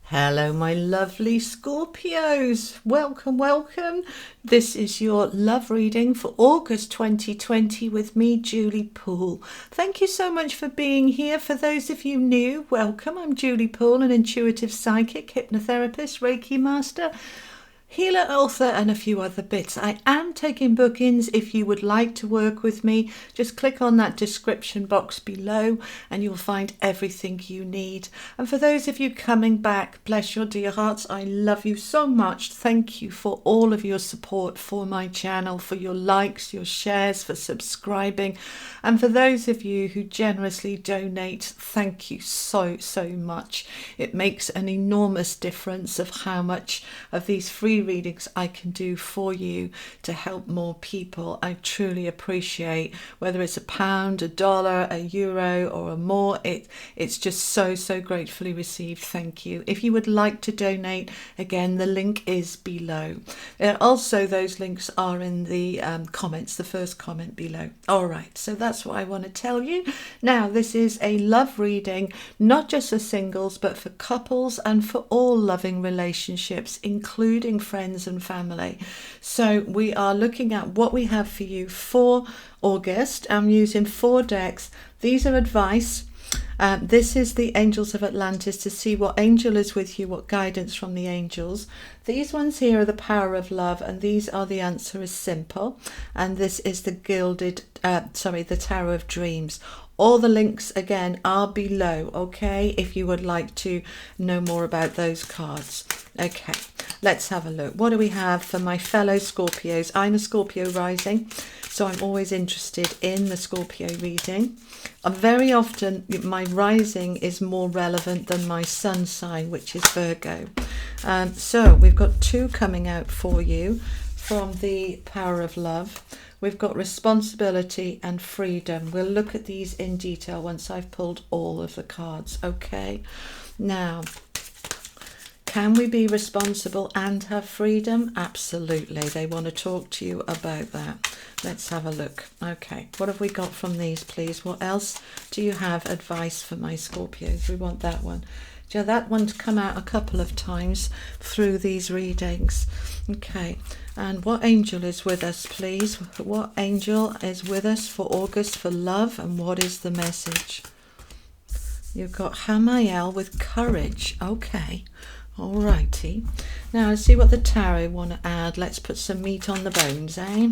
Hello, my lovely Scorpios. Welcome, welcome. This is your love reading for August 2020 with me, Julie Poole. Thank you so much for being here. For those of you new, welcome. I'm Julie Poole, an intuitive psychic, hypnotherapist, Reiki master, healer, author, and a few other bits. I am taking bookings. If you would like to work with me, just click on that description box below and you'll find everything you need. And for those of you coming back, bless your dear hearts, I love you so much. Thank you for all of your support for my channel, for your likes, your shares, for subscribing. And for those of you who generously donate, thank you so much. It makes an enormous difference of how much of these free readings I can do for you to help more people. I truly appreciate, whether it's £1, $1, €1 or a more, it's just so gratefully received. Thank you. If you would like to donate, again, the link is below. Also, those links are in the comments, the first comment below. All right, so that's what I want to tell you. Now, this is a love reading, not just for singles, but for couples and for all loving relationships, including friends and family. So we are looking at what we have for you for August. I'm using 4 decks. These are advice. This is the Angels of Atlantis, to see what angel is with you, what guidance from the angels. These ones here are the power of love, and these are the answer is simple. And this is the gilded, the Tarot of Dreams. All the links again are below, okay, if you would like to know more about those cards. Okay, let's have a look. What do we have for my fellow Scorpios? I'm a Scorpio rising, so I'm always interested in the Scorpio reading. Very often my rising is more relevant than my sun sign, which is Virgo. So we've got 2 coming out for you from the power of love. We've got responsibility and freedom. We'll look at these in detail once I've pulled all of the cards. Okay, now, can we be responsible and have freedom? Absolutely. They want to talk to you about that. Let's have a look. Okay, what have we got from these, please? What else do you have advice for my Scorpios? We want that one. Yeah, that one's come out a couple of times through these readings. Okay, and what angel is with us, please? What angel is with us for August for love, and what is the message? You've got Hamael with courage. Okay, all righty. Now let's see what the tarot want to add. Let's put some meat on the bones, eh?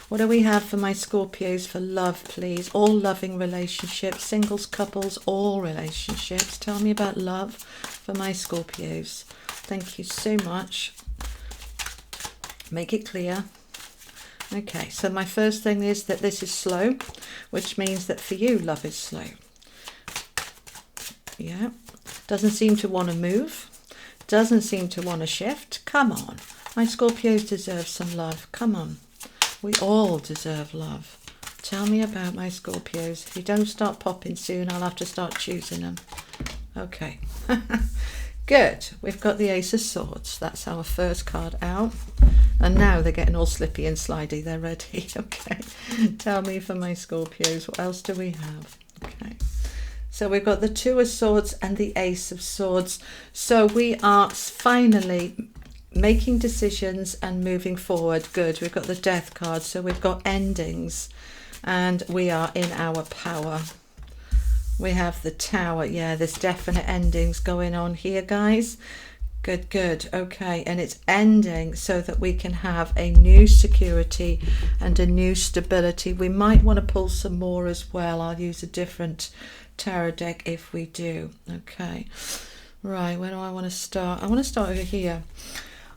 What do we have for my Scorpios for love, please? All loving relationships, singles, couples, all relationships. Tell me about love for my Scorpios. Thank you so much. Make it clear. Okay, so my first thing is that this is slow, which means that for you, love is slow. Yeah, doesn't seem to want to move. Doesn't seem to want to shift. Come on, my Scorpios deserve some love. Come on, we all deserve love. Tell me about my Scorpios. If you don't start popping soon, I'll have to start choosing them. Okay. Good. We've got the Ace of Swords. That's our first card out. And now they're getting all slippy and slidey. They're ready. Okay. Tell me for my Scorpios, what else do we have? Okay. So we've got the 2 of Swords and the Ace of Swords. So we are finally making decisions and moving forward. Good. We've got the Death card. So we've got endings and we are in our power. We have the Tower. Yeah, there's definite endings going on here, guys. Good. Okay, and it's ending so that we can have a new security and a new stability. We might want to pull some more as well. I'll use a different tarot deck if we do. Okay, right, where do I want to start? I want to start over here.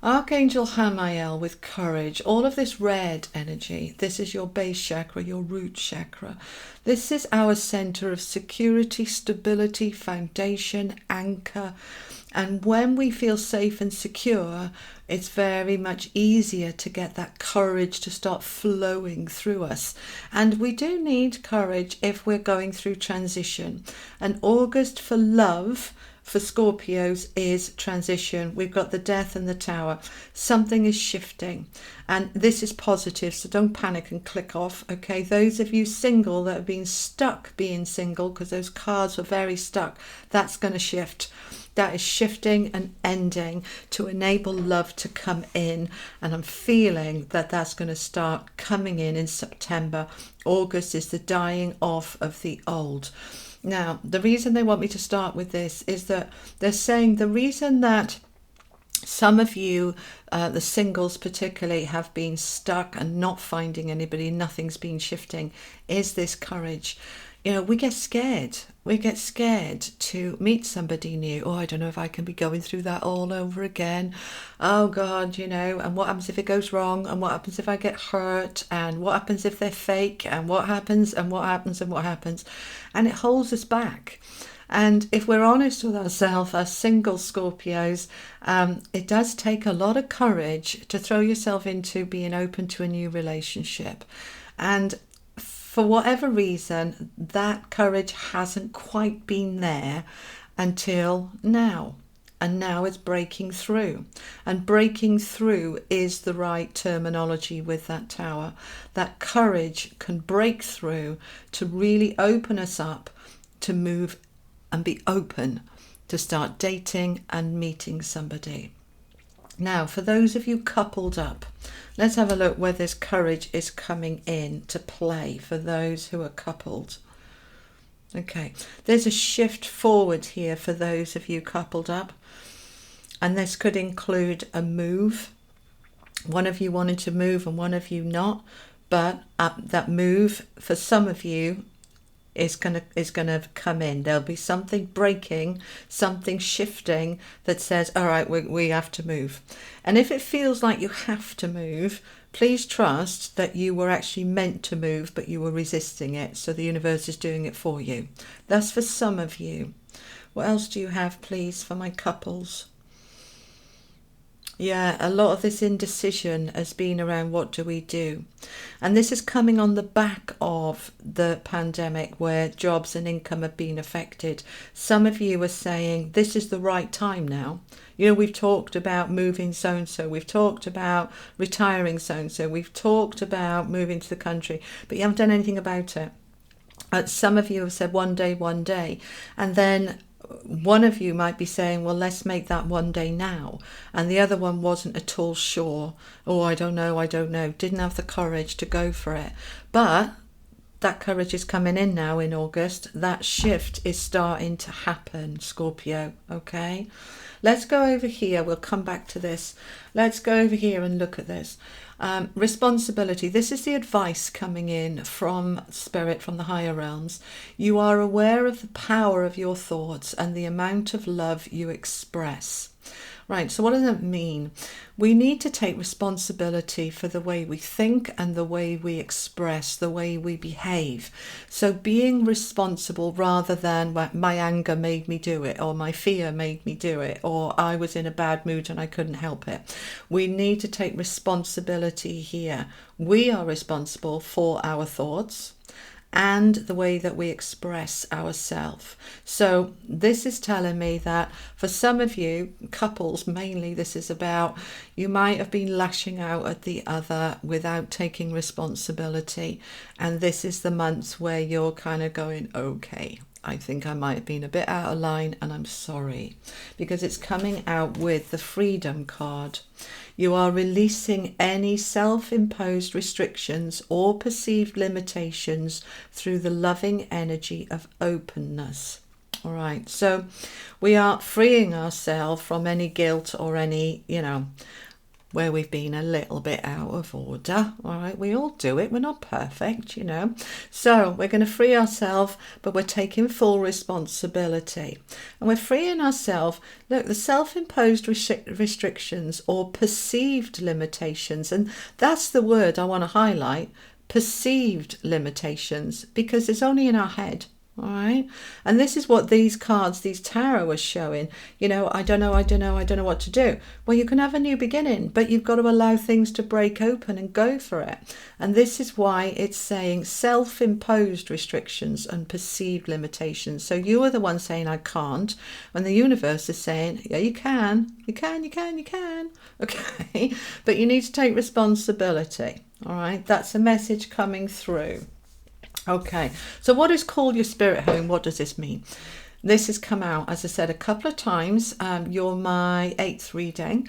Archangel Hamael with courage. All of this red energy, this is your base chakra, your root chakra. This is our center of security, stability, foundation, anchor. And when we feel safe and secure, it's very much easier to get that courage to start flowing through us. And we do need courage if we're going through transition. And August for love for Scorpios is transition. We've got the Death and the Tower. Something is shifting, and this is positive, so don't panic and click off. Okay, those of you single that have been stuck being single because those cards were very stuck, that's going to shift. That is shifting and ending to enable love to come in, and I'm feeling that that's going to start coming in September. August is the dying off of the old. Now, the reason they want me to start with this is that they're saying the reason that some of you, the singles particularly, have been stuck and not finding anybody, nothing's been shifting, is this courage. You know, we get scared. We get scared to meet somebody new. Oh, I don't know if I can be going through that all over again. Oh, God, you know, and what happens if it goes wrong? And what happens if I get hurt? And what happens if they're fake? And what happens? And what happens? And what happens? And it holds us back. And if we're honest with ourselves, as single Scorpios, it does take a lot of courage to throw yourself into being open to a new relationship. And for whatever reason, that courage hasn't quite been there until now. And now it's breaking through. And breaking through is the right terminology with that Tower. That courage can break through to really open us up to move and be open to start dating and meeting somebody. Now, for those of you coupled up, let's have a look where this courage is coming in to play for those who are coupled. Okay, there's a shift forward here for those of you coupled up, and this could include a move. One of you wanted to move and one of you not, but that move for some of you is gonna come in. There'll be something breaking, something shifting that says, all right, we have to move. And if it feels like you have to move, please trust that you were actually meant to move, but you were resisting it. So the universe is doing it for you. That's for some of you. What else do you have, please, for my couples? Yeah, a lot of this indecision has been around what do we do? And this is coming on the back of the pandemic where jobs and income have been affected. Some of you are saying this is the right time now. You know, we've talked about moving so-and-so. We've talked about retiring so-and-so. We've talked about moving to the country, but you haven't done anything about it. Some of you have said one day. And then one of you might be saying, well, let's make that one day now. And the other one wasn't at all sure. Oh, I don't know. Didn't have the courage to go for it. But that courage is coming in now in August. That shift is starting to happen, Scorpio. Okay. Let's go over here. We'll come back to this. Let's go over here and look at this. Responsibility. This is the advice coming in from Spirit, from the higher realms. You are aware of the power of your thoughts and the amount of love you express. Right, so what does that mean? We need to take responsibility for the way we think and the way we express, the way we behave. So being responsible rather than my anger made me do it, or my fear made me do it, or I was in a bad mood and I couldn't help it. We need to take responsibility here. We are responsible for our thoughts and the way that we express ourselves. So this is telling me that for some of you, couples mainly, this is about, you might have been lashing out at the other without taking responsibility. And this is the month where you're kind of going, okay, I think I might have been a bit out of line and I'm sorry. Because it's coming out with the Freedom card. You are releasing any self-imposed restrictions or perceived limitations through the loving energy of openness. All right, so we are freeing ourselves from any guilt or any, where we've been a little bit out of order. All right, we all do it. We're not perfect, So we're going to free ourselves, but we're taking full responsibility. And we're freeing ourselves. Look, the self-imposed restrictions or perceived limitations, and that's the word I want to highlight, perceived limitations, because it's only in our head. All right. And this is what these cards, these tarot are showing. You know, I don't know what to do. Well, you can have a new beginning, but you've got to allow things to break open and go for it. And this is why it's saying self-imposed restrictions and perceived limitations. So you are the one saying, I can't. When the universe is saying, yeah, you can. Okay. But you need to take responsibility. All right. That's a message coming through. Okay, so what is call your spirit home? What does this mean? This has come out, as I said, a couple of times. You're my 8th reading.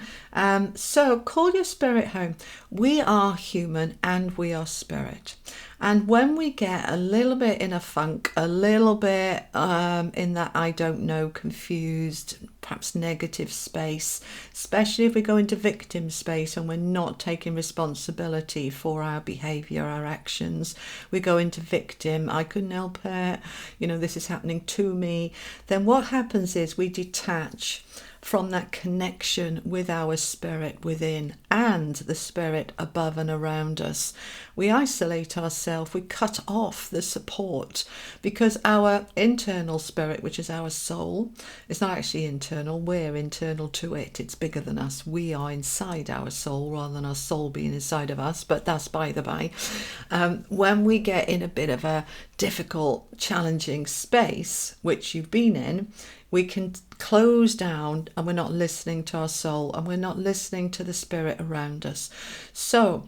So call your spirit home. We are human and we are spirit. And when we get a little bit in a funk, a little bit in that I don't know, confused, perhaps negative space, especially if we go into victim space and we're not taking responsibility for our behavior, our actions, we go into victim, I couldn't help it, you know, this is happening to me, then what happens is we detach from that connection with our spirit within and the spirit above and around us. We isolate ourselves, we cut off the support, because our internal spirit, which is our soul, is not actually internal, we're internal to it. It's bigger than us. We are inside our soul rather than our soul being inside of us, but that's by the by. When we get in a bit of a difficult, challenging space, which you've been in, we can close down and we're not listening to our soul and we're not listening to the spirit around us. So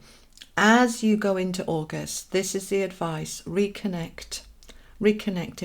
as you go into August, this is the advice: reconnecting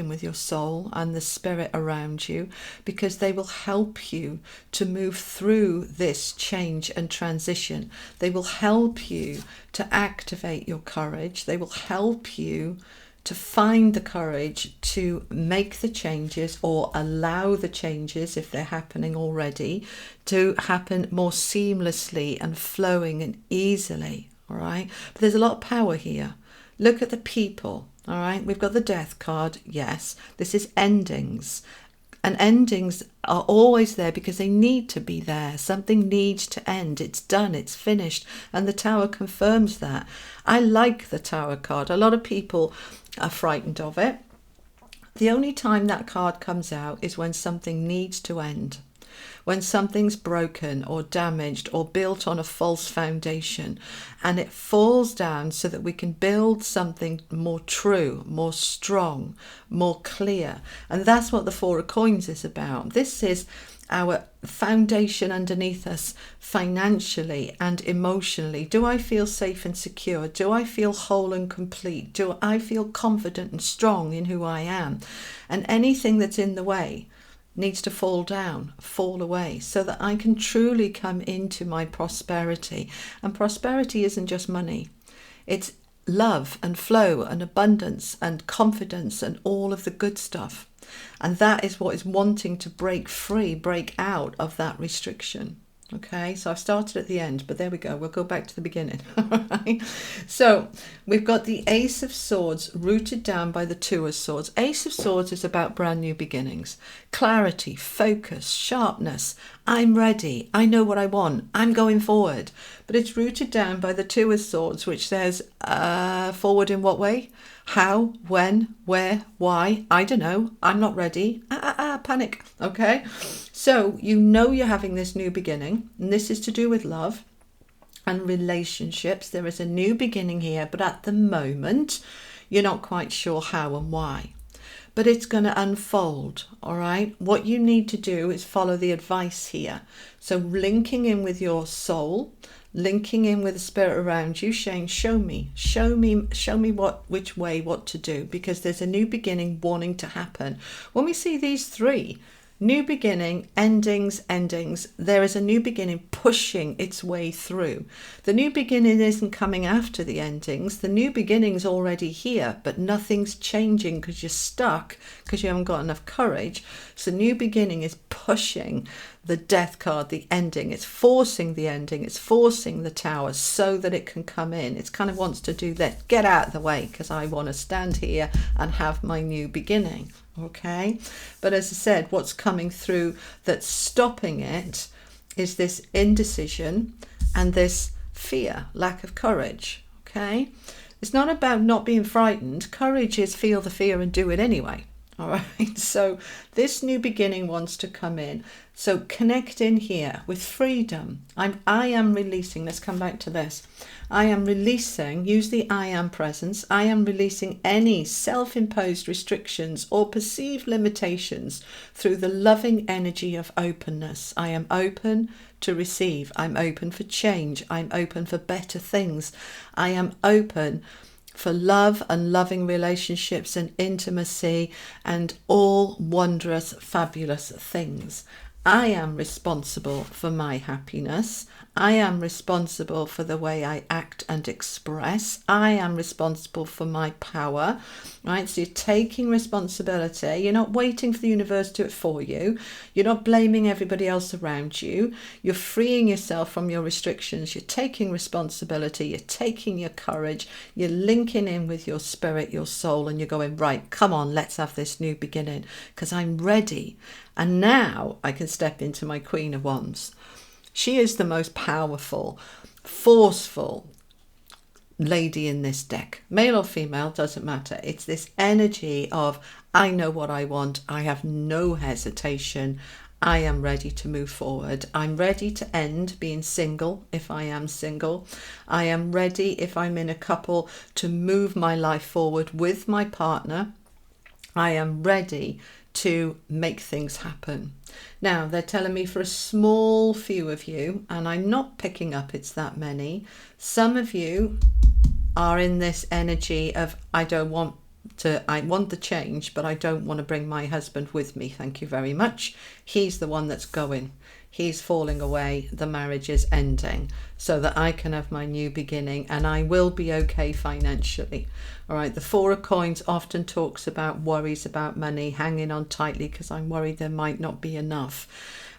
with your soul and the spirit around you, because they will help you to move through this change and transition. They will help you to activate your courage. They will help you to find the courage to make the changes or allow the changes, if they're happening already, to happen more seamlessly and flowing and easily. All right. But there's a lot of power here. Look at the people. All right. We've got the death card. Yes. This is endings. And endings are always there because they need to be there. Something needs to end. It's done. It's finished. And the Tower confirms that. I like the Tower card. A lot of people are frightened of it. The only time that card comes out is when something needs to end. When something's broken or damaged or built on a false foundation and it falls down so that we can build something more true, more strong, more clear. And that's what the Four of Coins is about. This is our foundation underneath us financially and emotionally. Do I feel safe and secure? Do I feel whole and complete? Do I feel confident and strong in who I am? And anything that's in the way needs to fall down, fall away, so that I can truly come into my prosperity. And prosperity isn't just money. It's love and flow and abundance and confidence and all of the good stuff. And that is what is wanting to break free, break out of that restriction. Okay, so I've started at the end, but there we go. We'll go back to the beginning. All right. So we've got the Ace of Swords rooted down by the Two of Swords. Ace of Swords is about brand new beginnings, clarity, focus, sharpness. I'm ready. I know what I want. I'm going forward. But it's rooted down by the Two of Swords, which says forward in what way? How, when, where, why? I don't know. I'm not ready. Panic. Okay. So you know you're having this new beginning, and this is to do with love and relationships. There is a new beginning here, but at the moment, you're not quite sure how and why. But it's going to unfold, all right? What you need to do is follow the advice here. So linking in with your soul, linking in with the spirit around you, saying, show me which way, what to do, because there's a new beginning wanting to happen. When we see these three, new beginning, endings, there is a new beginning pushing its way through. The new beginning isn't coming after the endings. The new beginning's already here, but nothing's changing because you're stuck, because you haven't got enough courage. So new beginning is pushing the death card, the ending. It's forcing the ending. It's forcing the Tower so that it can come in. It kind of wants to do that. Get out of the way, because I want to stand here and have my new beginning. Okay, but as I said, what's coming through that's stopping it is this indecision and this fear, lack of courage. Okay, it's not about not being frightened. Courage is feel the fear and do it anyway. All right, so this new beginning wants to come in. So connect in here with freedom. I am releasing, let's come back to this. I am releasing, use the I am presence. I am releasing any self-imposed restrictions or perceived limitations through the loving energy of openness. I am open to receive. I'm open for change. I'm open for better things. I am open for love and loving relationships and intimacy and all wondrous, fabulous things. I am responsible for my happiness. I am responsible for the way I act and express. I am responsible for my power, right? So you're taking responsibility. You're not waiting for the universe to do it for you. You're not blaming everybody else around you. You're freeing yourself from your restrictions. You're taking responsibility. You're taking your courage. You're linking in with your spirit, your soul, and you're going, right, come on, let's have this new beginning because I'm ready. And now I can step into my Queen of Wands. She is the most powerful, forceful lady in this deck. Male or female, doesn't matter. It's this energy of, I know what I want. I have no hesitation. I am ready to move forward. I'm ready to end being single if I am single. I am ready if I'm in a couple to move my life forward with my partner. I am ready to make things happen. Now, they're telling me for a small few of you, and I'm not picking up it's that many, some of you are in this energy of, I want the change, but I don't want to bring my husband with me. Thank you very much. He's the one that's going. He's falling away. The marriage is ending so that I can have my new beginning and I will be okay financially. All right. The Four of Coins often talks about worries about money, hanging on tightly because I'm worried there might not be enough.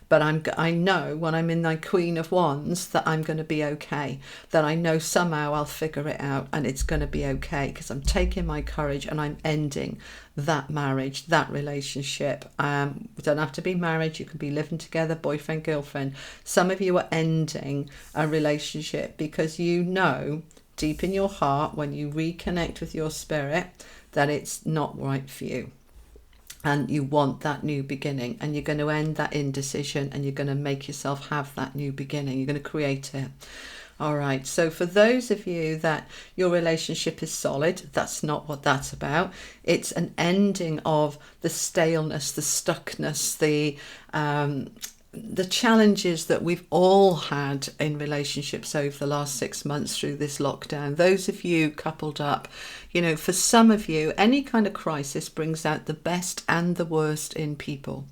But I know when I'm in my Queen of Wands that I'm going to be okay, that I know somehow I'll figure it out and it's going to be okay because I'm taking my courage and I'm ending that marriage, that relationship. We don't have to be married. You can be living together, boyfriend, girlfriend. Some of you are ending a relationship because you know deep in your heart when you reconnect with your spirit that it's not right for you. And you want that new beginning and you're going to end that indecision and you're going to make yourself have that new beginning. You're going to create it. All right. So for those of you that your relationship is solid, that's not what that's about. It's an ending of the staleness, the stuckness, the challenges that we've all had in relationships over the last 6 months through this lockdown. Those of you coupled up, you know, for some of you, any kind of crisis brings out the best and the worst in people.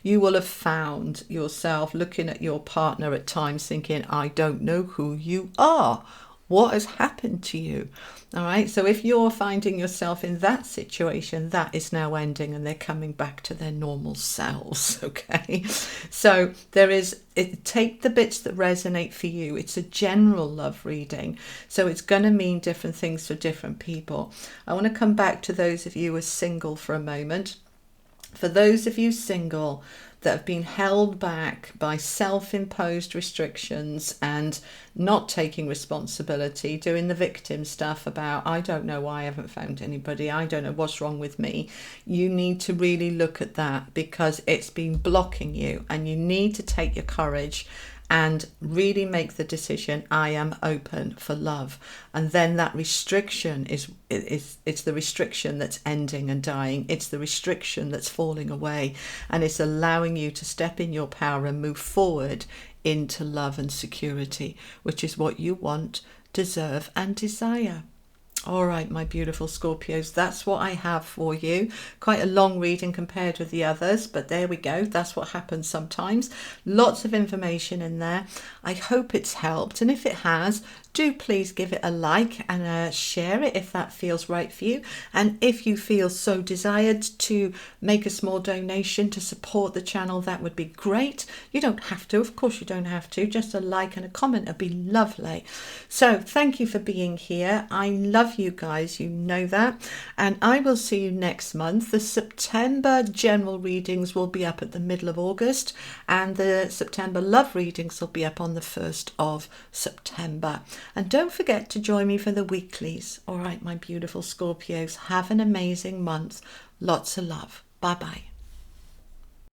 You will have found yourself looking at your partner at times thinking, I don't know who you are. What has happened to you? All right. So if you're finding yourself in that situation, that is now ending and they're coming back to their normal selves. Okay. So take the bits that resonate for you. It's a general love reading. So it's going to mean different things for different people. I want to come back to those of you who are single for a moment. For those of you single that have been held back by self-imposed restrictions and not taking responsibility, doing the victim stuff about, I don't know why I haven't found anybody, I don't know what's wrong with me. You need to really look at that because it's been blocking you and you need to take your courage and really make the decision, I am open for love. And then that restriction it's the restriction that's ending and dying. It's the restriction that's falling away. And it's allowing you to step in your power and move forward into love and security, which is what you want, deserve and desire. All right, my beautiful Scorpios, that's what I have for you. Quite a long reading compared with the others, but there we go. That's what happens sometimes. Lots of information in there. I hope it's helped. And if it has, do please give it a like and share it if that feels right for you. And if you feel so desired to make a small donation to support the channel, that would be great. You don't have to, of course you don't have to. Just a like and a comment would be lovely. So thank you for being here. I love you guys, you know that. And I will see you next month. The September general readings will be up at the middle of August and the September love readings will be up on the 1st of September. And don't forget to join me for the weeklies. All right, my beautiful Scorpios, have an amazing month. Lots of love. Bye bye.